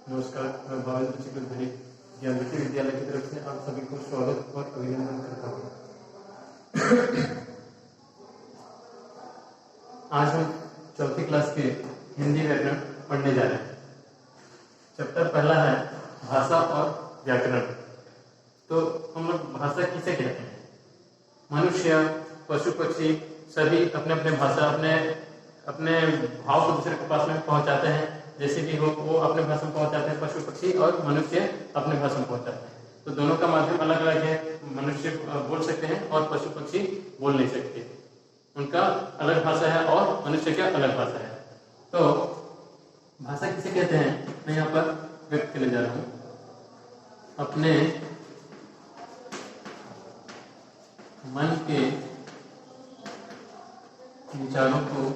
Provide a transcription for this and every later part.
नमस्कार, मैं भावेंद्र चक्रधरी ज्ञानज्योति विद्यालय की तरफ से आप सभी को स्वागत और अभिनंदन करता हूँ। आज हम चौथी क्लास के हिंदी व्याकरण पढ़ने जा रहे हैं। चैप्टर पहला है भाषा और व्याकरण। तो हम लोग भाषा किसे कहते हैं? मनुष्य, पशु पक्षी सभी अपने अपने भाषा अपने भाव को दूसरे के पास में पहुंचाते हैं। जैसे भी हो वो अपने भाषा में पहुंचाते हैं, पशु पक्षी और मनुष्य अपने भाषा में पहुंचाते हैं। तो दोनों का माध्यम अलग अलग है। मनुष्य बोल सकते हैं और पशु पक्षी बोल नहीं सकते, उनका अलग भाषा है और मनुष्य का अलग भाषा है। तो भाषा किसे कहते हैं मैं यहाँ पर व्यक्त करने जा रहा हूँ। अपने मन के विचारों को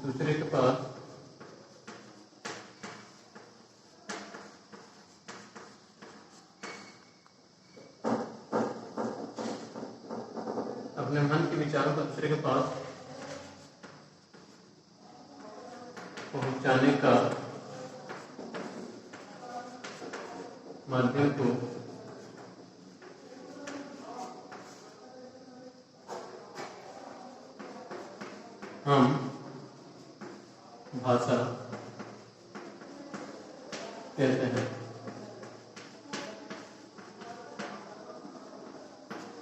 दूसरे के पास अपने मन के विचारों को दूसरे के पास पहुंचाने का माध्यम को हम भाषा कहते हैं।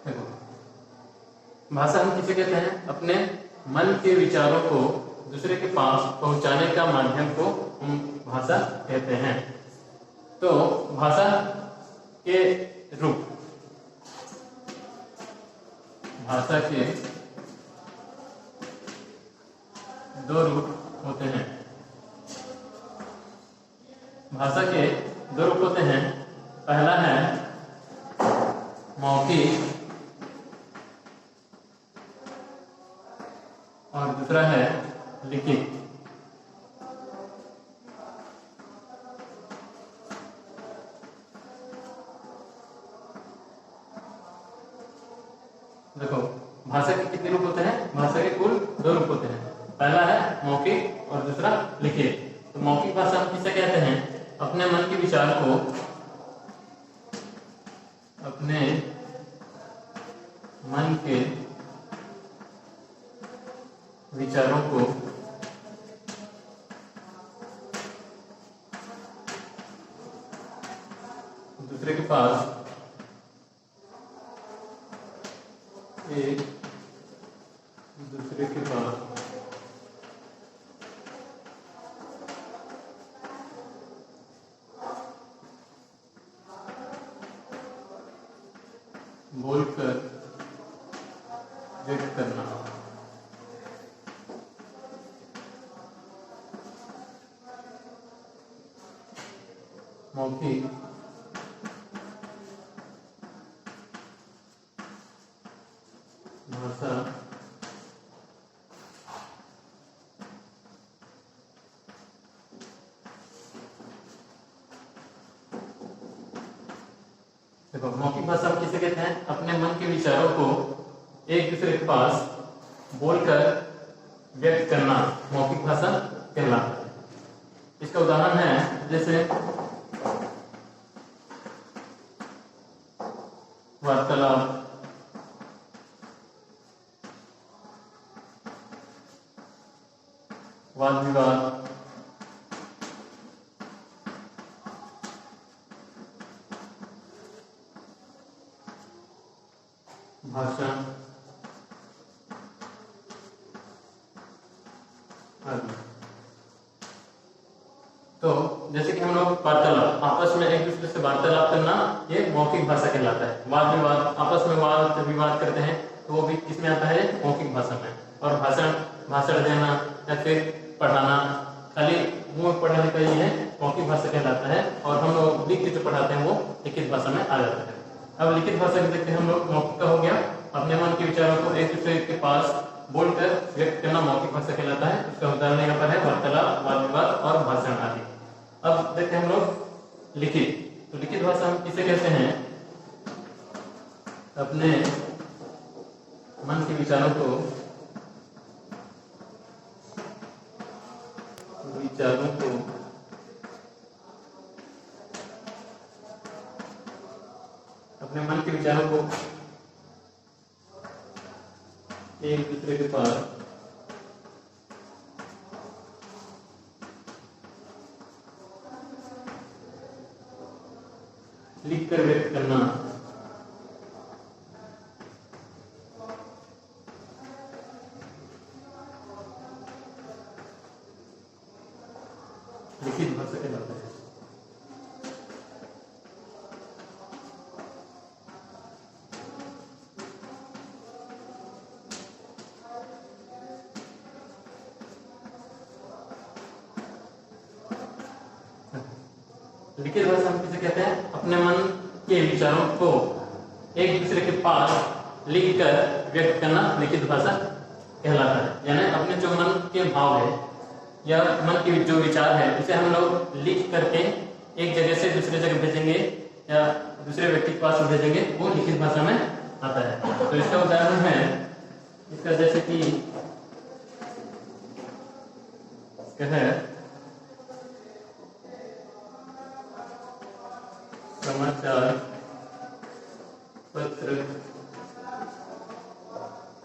देखो, भाषा हम किसे कहते हैं? अपने मन के विचारों को दूसरे के पास पहुंचाने का माध्यम को हम भाषा कहते हैं। तो भाषा के रूप, भाषा के दो रूप होते हैं। भाषा के दो रूप होते हैं। पहला है मौखिक और दूसरा है लिखित। देखो, भाषा के कितने रूप होते हैं? भाषा के कुल दो रूप होते हैं। पहला है मौखिक और दूसरा लिखित। तो मौखिक भाषा हम किसे कहते हैं? अपने मन के विचार को अपने मन के विचारों को दूसरे के पास एक दूसरे के पास बोलकर व्यक्त करना। मौखिक भाषा देखो, मौखिक भाषा हम किसे कहते हैं? अपने मन के विचारों को एक दूसरे के पास बोलकर व्यक्त करना मौखिक भाषा कहलाता है। इसका उदाहरण है जैसे वार्तालाप, वाद विवाद, भाषण आदि। तो जैसे कि हम लोग वार्तालाप, आपस में एक दूसरे से वार्तालाप करना, ये मौखिक भाषा कहलाता है। वाद विवाद, आपस में वाद विवाद करते हैं तो वो भी किसमें आता है? मौखिक भाषा में। और भाषण देना या फिर पढ़ाना, खाली मुंह पढ़ाने का ये है मौखिक भाषा कहलाता है। और हम लोग लिख के जो पढ़ाते हैं वो लिखित भाषा में आ जाता है। अब लिखित भाषा में देखते हैं हम लोग। मौखिक का हो गया अपने मन के विचारों को एक दूसरे के पास बोलकर व्यक्त करना मौखिक भाषा कहलाता है। उसका उदाहरण यहाँ पर है वार्तालाप, वाद विवाद और भाषण आदि। अब देखते हैं हम लोग लिखित। तो लिखित भाषा हम किसे कहते हैं? अपने मन के विचारों को अपने मन के विचारों को एक दूसरे के पास लिख कर व्यक्त करना लिखित भाषा कहलाता है। लिखित भाषा हम किसे कहते हैं? अपने मन के विचारों को एक दूसरे के पास लिख कर व्यक्त करना लिखित भाषा कहलाता है। यानी अपने जो मन के भाव है या मन के जो विचार है उसे हम लोग लिख करके एक जगह से दूसरे जगह भेजेंगे या दूसरे व्यक्ति के पास भेजेंगे, वो लिखित भाषा में आता है। तो इसका उदाहरण है, इसका जैसे कि है समाचार पत्र,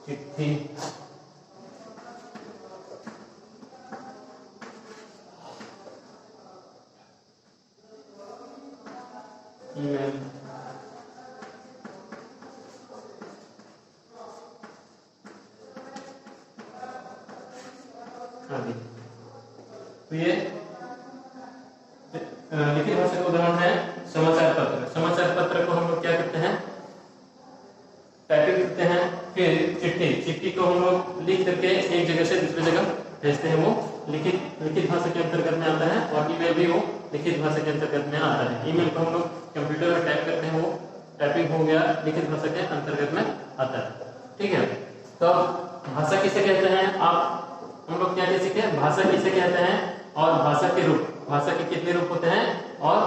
चिट्ठी, ईमेल, आदि। तो ये लिखित भाषा का उदाहरण है समाचार पत्र। समाचार पत्र को हम लोग क्या करते हैं? टाइपिंग करते हैं। फिर चिट्ठी को हम लोग लिख करके एक जगह से दूसरी जगह भेजते हैं, वो लिखित भाषा के अंतर्गत में आता है। और ईमेल भी वो लिखित भाषा के अंतर्गत में आता है। ईमेल को हम लोग कंप्यूटर में टाइप करते हैं, वो टाइपिंग हो गया, लिखित भाषा के अंतर्गत में आता है। ठीक है, तो भाषा किसे कहते हैं? हम लोग क्या सीखे? भाषा किसे कहते हैं और भाषा के रूप, भाषा के कितने रूप होते हैं और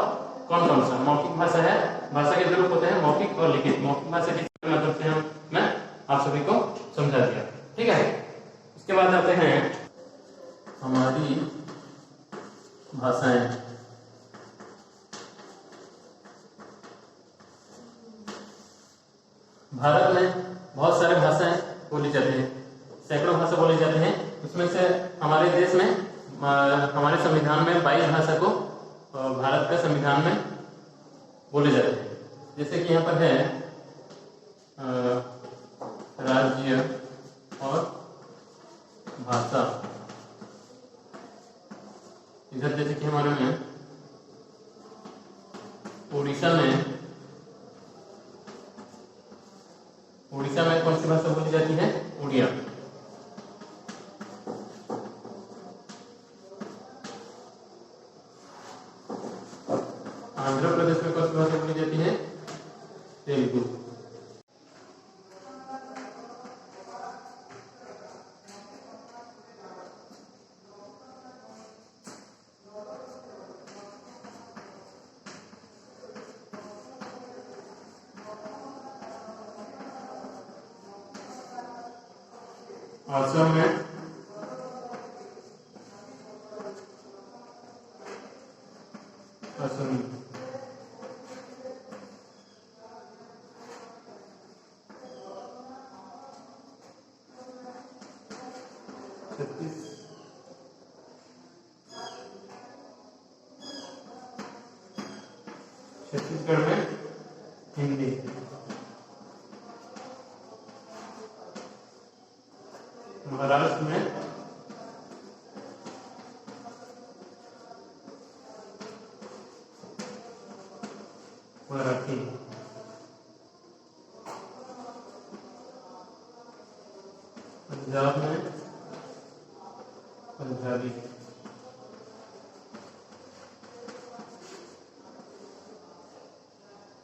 कौन कौन सा? मौखिक भाषा है, भाषा के दो रूप होते हैं, मौखिक और लिखित। मौखिक भाषा के मतलब से मैं आप सभी को समझा दिया। ठीक है, इसके बाद आते हैं हमारी भाषाएं। भारत में बहुत सारे भाषाएं बोली जाती हैं, सैकड़ों भाषा बोली जाती हैं। उसमें से हमारे देश में, हमारे संविधान में 22 भाषा को भारत का संविधान में बोले जाते हैं। जैसे कि यहाँ पर है राज्य और भाषा। इधर जैसे कि हमारे में उड़ीसा में कौन सी भाषा बोली जाती है? उड़िया। आंध्र प्रदेश में कौन सी भाषा बोली जाती है? तेलुगु। असम में असमी। छत्तीसगढ़ में हिंदी। महाराष्ट्र में मराठी। पंजाब में पंजाबी।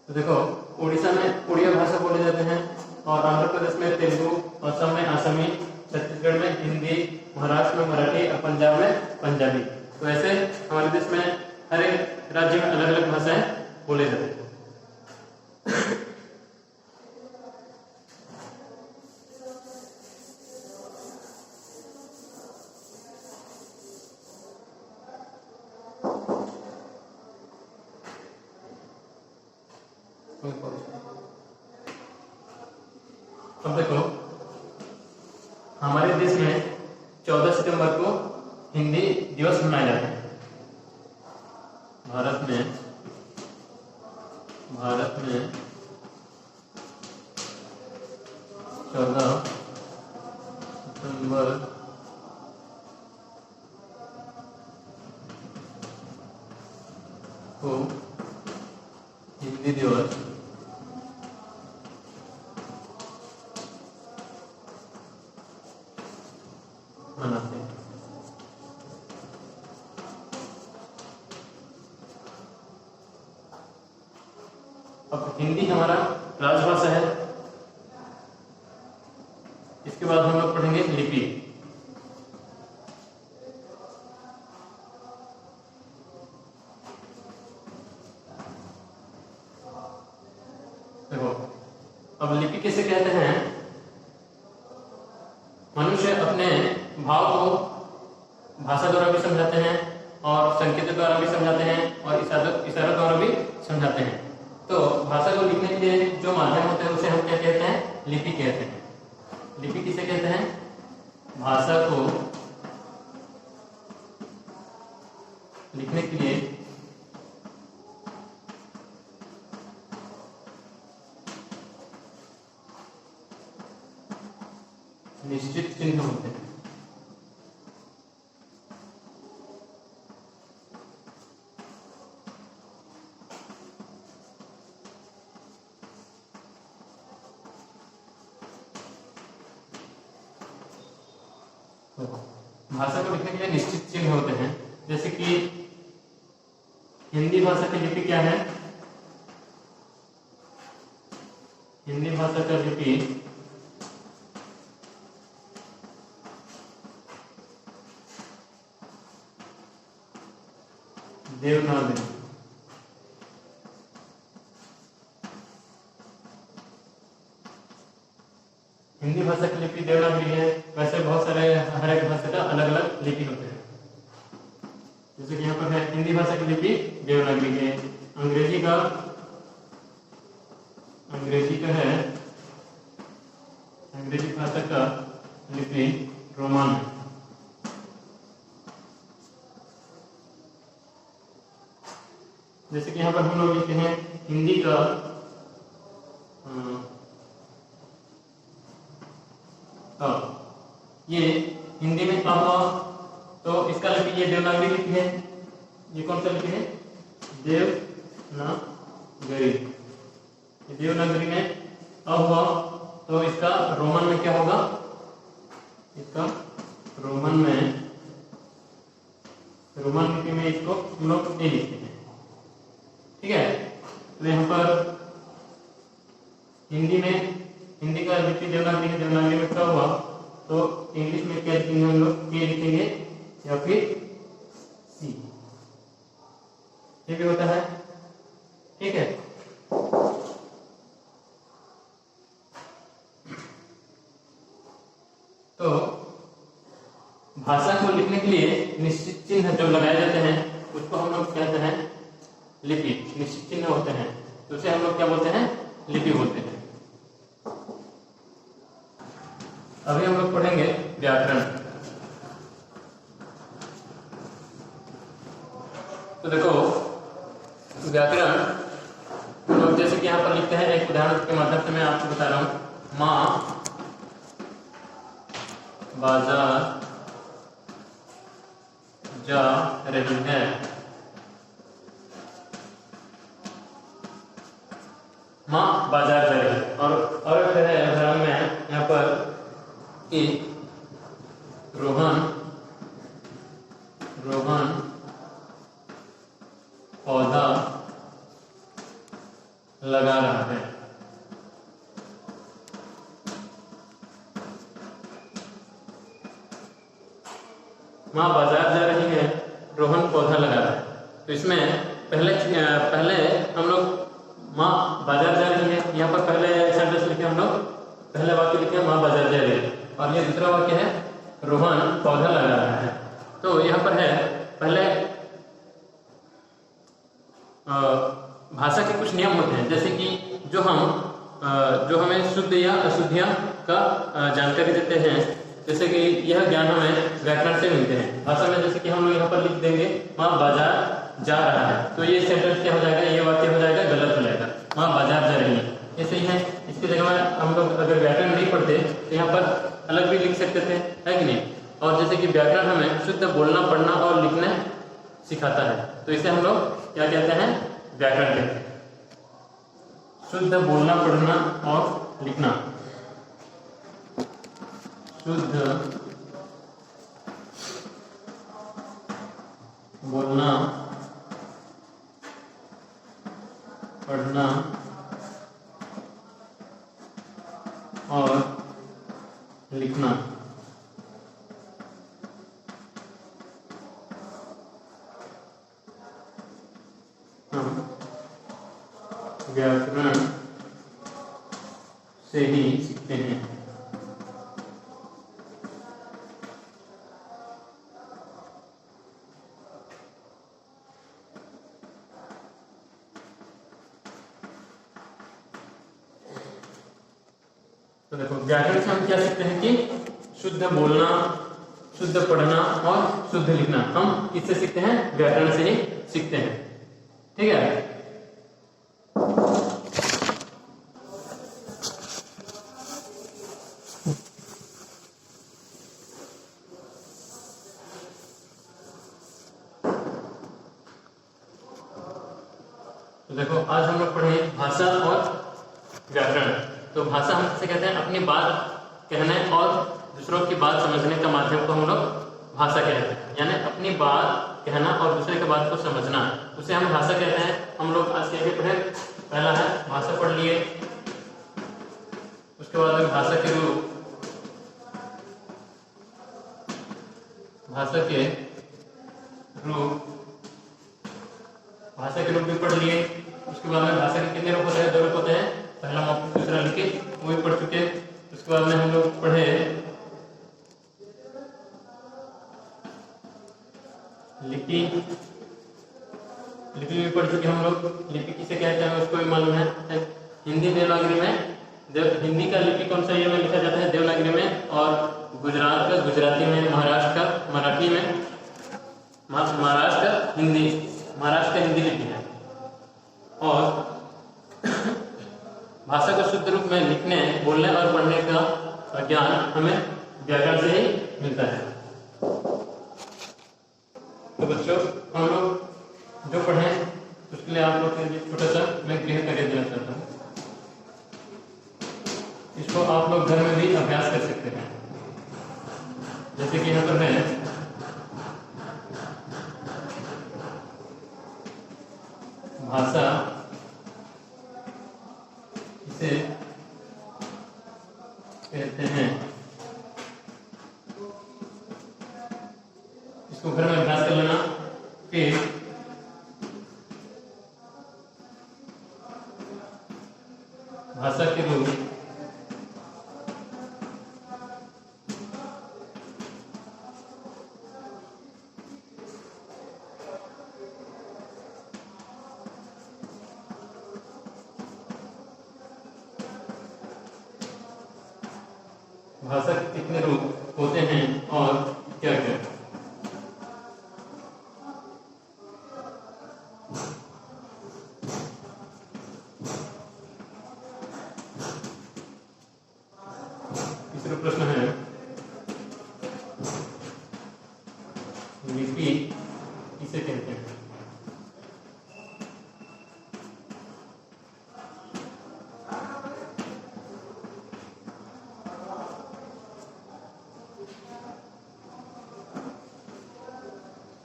तो देखो, उड़ीसा में उड़िया भाषा बोले जाते हैं, और आंध्र प्रदेश में तेलुगु, असम में असमी, छत्तीसगढ़ में हिंदी, महाराष्ट्र में मराठी और पंजाब में पंजाबी। तो ऐसे हमारे देश में हर एक राज्य में अलग अलग भाषाएं बोले जाते हैं। अब देखो, हमारे देश में 14 सितंबर को हिंदी दिवस मनाया जाता है। भारत में 14 सितंबर को हिंदी दिवस मनाते हैं। अब हिंदी हमारा राजभाषा है। इसके बाद हम लोग पढ़ेंगे लिपि। देखो, अब लिपि किसे कहते हैं? मनुष्य अपने भाव को भाषा द्वारा भी समझाते हैं और संकेतों द्वारा भी समझाते हैं और इशारों द्वारा भी समझाते हैं। तो भाषा को लिखने के लिए जो माध्यम होते हैं उसे हम क्या कहते हैं? लिपि कहते हैं। लिपि किसे कहते हैं? भाषा को लिखने के लिए निश्चित चिन्ह होते हैं। भाषा को लिखने के लिए निश्चित चिन्ह होते हैं। जैसे कि हिंदी भाषा की लिपि क्या है? हिंदी भाषा का लिपि देवनागरी। हिंदी भाषा की लिपि देवनागरी है। वैसे बहुत सारे हर एक भाषा का अलग अलग लिपि होते हैं। जैसे कि यहाँ पर है हिंदी भाषा की लिपि देवनागरी है। अंग्रेजी का है, अंग्रेजी भाषा का लिपि रोमन है। जैसे कि यहाँ पर हम लोग लिखते हैं हिंदी का ये हिंदी में तो इसका लिपि ये देवनागरी लिपि है। ये कौन सा लिपि है? देवनागरी। देवनागरी में हुआ तो इसका रोमन में क्या होगा? इसका रोमन लिपि में इसको हम लोग ए लिखते हैं। ठीक है। तो यहाँ पर हिंदी का लिपि देवनागरी है। देवनागरी में क्या हुआ तो इंग्लिश में क्या लिखेंगे? हम लोग के लिखेंगे या फिर सी। ये भी होता है। ठीक है। तो भाषा को लिखने के लिए निश्चित चिन्ह जो लगाए जाते हैं उसको हम लोग कहते हैं लिपि। निश्चित चिन्ह होते हैं तो उसे हम लोग क्या बोलते हैं? लिपि बोलते हैं। अभी हम लोग पढ़ेंगे व्याकरण। तो देखो, व्याकरण हम लोग जैसे कि यहाँ पर लिखते हैं, एक उदाहरण के माध्यम से मैं आपको बता रहा हूं। माँ बाजार जा रही है। माँ बाजार जा रही है। और है उदाहरण में यहाँ पर कि रोहन पौधा लगा रहा है। माँ बाजार जा रही है, रोहन पौधा लगा रहा है। तो इसमें पहले हम लोग माँ बाजार जा रही है, यहाँ पर पहले सेंटेंस लिखे हम लोग, पहले वाक्य लिखे माँ बाजार जा रही है और ये दूसरा वाक्य है रोहन पौधा लगा रहा है। तो यहाँ पर है पहले भाषा के कुछ नियम होते हैं। जैसे कि जो हम जो हमें शुद्ध या अशुद्धियां का जानकारी देते हैं, जैसे कि यह ज्ञान हमें व्याकरण से मिलते हैं। भाषा में जैसे कि हम लोग यहाँ पर लिख देंगे वहाँ बाजार जा रहा है, तो ये सेंटेंस क्या हो जाएगा, ये वाक्य हो जाएगा गलत हो जाएगा, वहाँ बाजार जा रही है, ये सही है। इसकी जगह में हम लोग अगर व्याकरण नहीं पढ़ते तो यहाँ पर अलग भी लिख सकते थे, है कि नहीं। और जैसे कि व्याकरण हमें शुद्ध बोलना, पढ़ना और लिखना सिखाता है, तो इसे हम लोग क्या कहते हैं, व्याकरण कहते हैं। शुद्ध बोलना, पढ़ना और लिखना, शुद्ध बोलना, पढ़ना और लिखना हम व्याकरण से ही सीखते हैं। तो देखो व्याकरण से हम क्या सीखते हैं कि शुद्ध बोलना, शुद्ध पढ़ना और शुद्ध लिखना हम किससे सीखते हैं, व्याकरण से ही सीखते हैं। ठीक है। तो देखो आज हम लोग पढ़े भाषा और व्याकरण। तो भाषा हम किसे कहते हैं, अपनी बात कहने और दूसरों की बात समझने का माध्यम को हम लोग भाषा कहते हैं, यानी अपनी बात कहना और दूसरे की बात को समझना, उसे हम भाषा कहते हैं। हम लोग आज क्या पढ़े, पहला है भाषा पढ़ लिए, उसके बाद भाषा के रूप, भाषा के रूप, भाषा के रूप भी पढ़ लिए। उसके बाद में भाषा के कितने रूप होते हैं, दो रूप होते हैं, पहला मौखिक, दूसरा लिखित, वो भी पढ़ चुके। उसके बाद में हम लोग पढ़े लिपि, लिपि भी पढ़ चुके हम लोग। लिपि किसे कहते हैं उसको भी मालूम है। हिंदी देवनागरी में, हिंदी का लिपि कौन सा ये में लिखा जाता है, देवनागरी में, और गुजरात का गुजराती में, महाराष्ट्र का मराठी में, महाराष्ट्र का हिंदी, महाराष्ट्र का हिंदी लिपि है। और भाषा को शुद्ध रूप में लिखने, बोलने और पढ़ने का ज्ञान हमें व्याकरण से ही मिलता है। तो बच्चों हम लोग जो पढ़े उसके लिए आप लोग के लिए छोटा सा मैं गृह कार्य देना चाहता हूँ। इसको आप लोग घर में भी अभ्यास कर सकते हैं। जैसे कि यहाँ पर है भाषा, इसे कहते हैं, इसको घर में अभ्यास कर लेना। फिर भाषा के रूप, भाषा के कितने रूप होते हैं और क्या क्या। तीसरा प्रश्न है लिपि किसे कहते हैं।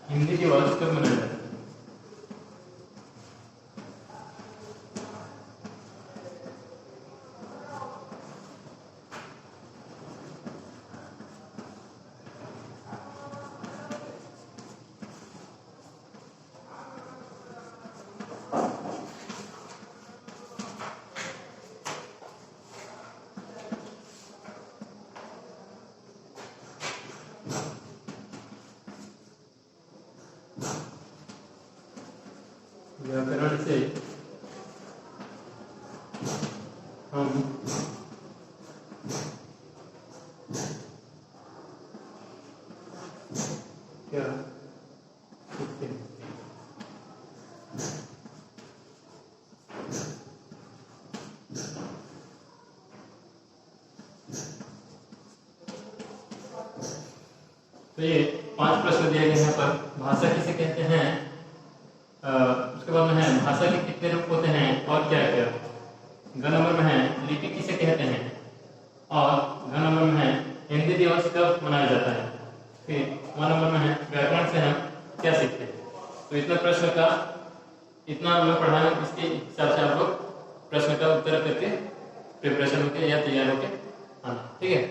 हिंदी की आवाज कब बनाया जाता है। तो ये 5 प्रश्न दिए गए यहाँ पर। भाषा किसे कहते हैं, उसके बाद में है भाषा के कितने रूप होते हैं और क्या क्या। घ नंबर में है लिपि किसे कहते हैं, और घ नंबर में है हिंदी दिवस कब मनाया जाता है। फिर वह नंबर में है व्याकरण से हम क्या सीखते हैं। तो इतना प्रश्न का इतना मैं पढ़ा है, इसके हिसाब से आप लोग प्रश्न का उत्तर करके प्रिपरेशन होके या तैयार होके आना, ठीक है।